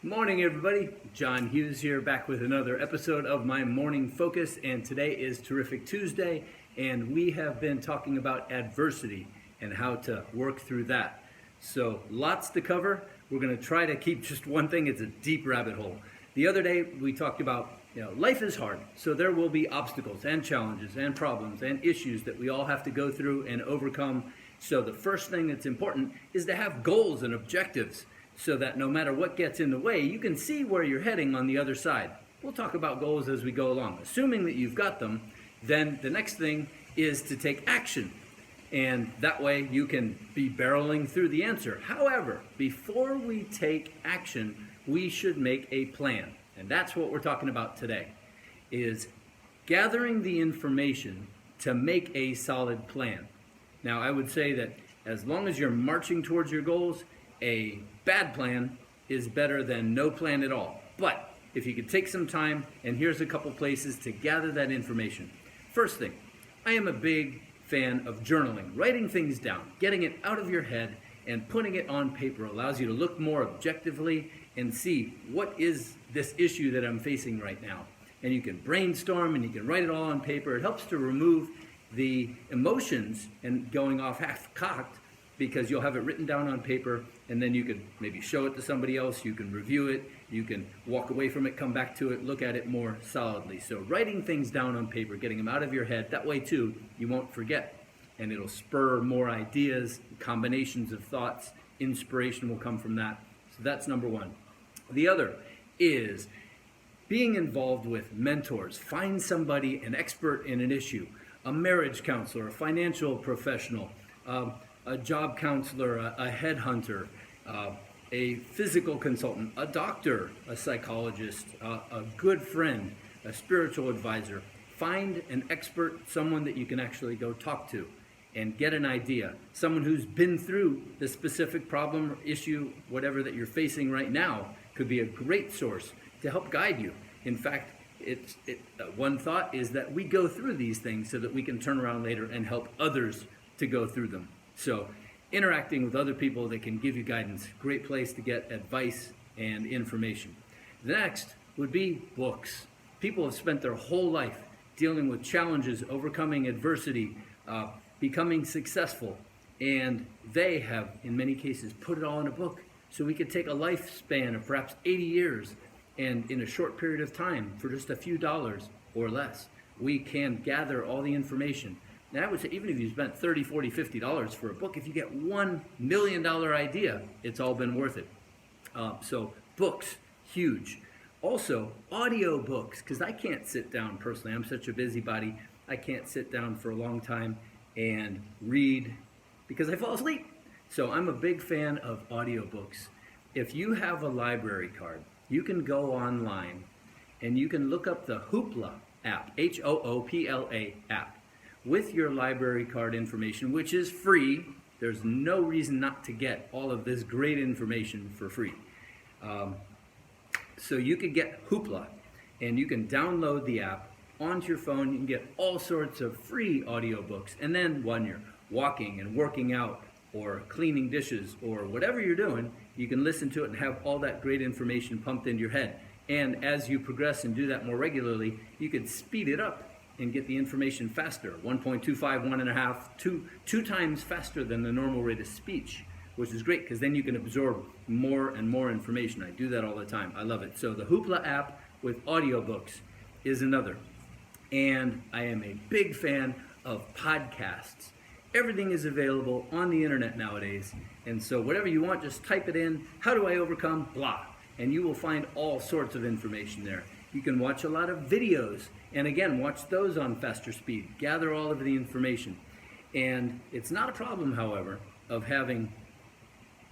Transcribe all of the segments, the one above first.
Morning, everybody. John Hughes here, back with another episode of my Morning Focus. And today is Terrific Tuesday, and we have been talking about adversity and how to work through that. So, lots to cover. We're going to try to keep just one thing. It's a deep rabbit hole. The other day, we talked about life is hard, so there will be obstacles and challenges and problems and issues that we all have to go through and overcome. So, the first thing that's important is to have goals and objectives, so that no matter what gets in the way, you can see where you're heading on the other side. We'll talk about goals as we go along. Assuming that you've got them, then the next thing is to take action. And that way you can be barreling through the answer. However, before we take action, we should make a plan. And that's what we're talking about today, is gathering the information to make a solid plan. Now, I would say that as long as you're marching towards your goals, a bad plan is better than no plan at all. But if you could take some time, and here's a couple places to gather that information. First thing, I am a big fan of journaling. Writing things down, getting it out of your head and putting it on paper allows you to look more objectively and see what is this issue that I'm facing right now. And you can brainstorm and you can write it all on paper. It helps to remove the emotions and going off half-cocked, because you'll have it written down on paper, and then you can maybe show it to somebody else, you can review it, you can walk away from it, come back to it, look at it more solidly. So writing things down on paper, getting them out of your head, that way too, you won't forget. And it'll spur more ideas, combinations of thoughts, inspiration will come from that. So that's number one. The other is being involved with mentors. Find somebody, an expert in an issue, a marriage counselor, a financial professional, a job counselor, a headhunter, a physical consultant, a doctor, a psychologist, a good friend, a spiritual advisor. Find an expert, someone that you can actually go talk to and get an idea. Someone who's been through the specific problem, issue, whatever that you're facing right now could be a great source to help guide you. In fact, one thought is that we go through these things so that we can turn around later and help others to go through them. So interacting with other people that can give you guidance, great place to get advice and information. The next would be books. People have spent their whole life dealing with challenges, overcoming adversity, becoming successful, and they have, in many cases, put it all in a book. So we could take a lifespan of perhaps 80 years, and in a short period of time, for just a few dollars or less, we can gather all the information. Now, I would say even if you spent $30, $40, $50 for a book, if you get $1 million idea, it's all been worth it. So books, huge. Also, audio books, because I can't sit down personally. I'm such a busybody. I can't sit down for a long time and read because I fall asleep. So I'm a big fan of audio books. If you have a library card, you can go online and you can look up the Hoopla app, Hoopla app, with your library card information, which is free. There's no reason not to get all of this great information for free. So you could get Hoopla, and you can download the app onto your phone. You can get all sorts of free audiobooks. And then when you're walking and working out or cleaning dishes or whatever you're doing, you can listen to it and have all that great information pumped into your head. And as you progress and do that more regularly, you could speed it up and get the information faster, 1.25, 1.5, two times faster than the normal rate of speech, which is great because then you can absorb more and more information. I do that all the time. I love it. So the Hoopla app with audiobooks is another. And I am a big fan of podcasts. Everything is available on the internet nowadays. And so whatever you want, just type it in. How do I overcome blah? And you will find all sorts of information there. You can watch a lot of videos, and again, watch those on faster speed. Gather all of the information. And it's not a problem, however, of having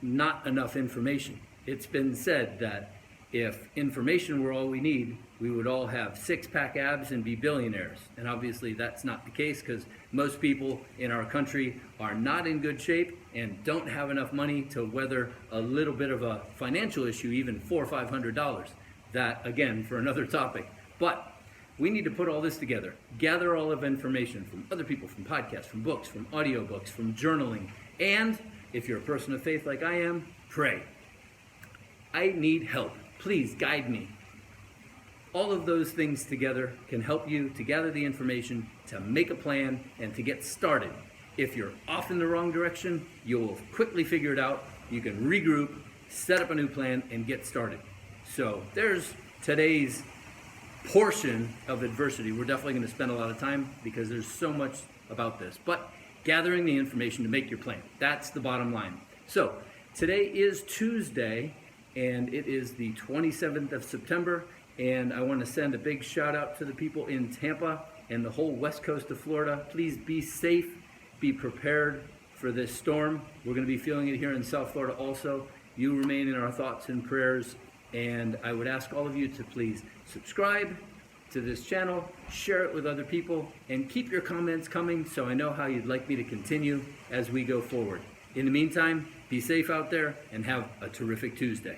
not enough information. It's been said that if information were all we need, we would all have six-pack abs and be billionaires. And obviously that's not the case, because most people in our country are not in good shape and don't have enough money to weather a little bit of a financial issue, even $400 or $500. That, again, for another topic. But we need to put all this together, gather all of information from other people, from podcasts, from books, from audiobooks, from journaling, and if you're a person of faith like I am, pray. I need help. please guide me. All of those things together can help you to gather the information, to make a plan, and to get started. If you're off in the wrong direction, you will quickly figure it out. You can regroup, set up a new plan, and get started. So there's today's portion of adversity. We're definitely going to spend a lot of time because there's so much about this. But gathering the information to make your plan, that's the bottom line. So today is Tuesday, and it is the 27th of September. And I want to send a big shout out to the people in Tampa and the whole west coast of Florida. Please be safe, be prepared for this storm. We're going to be feeling it here in South Florida also. You remain in our thoughts and prayers. And I would ask all of you to please subscribe to this channel, share it with other people, and keep your comments coming so I know how you'd like me to continue as we go forward. In the meantime, be safe out there and have a terrific Tuesday.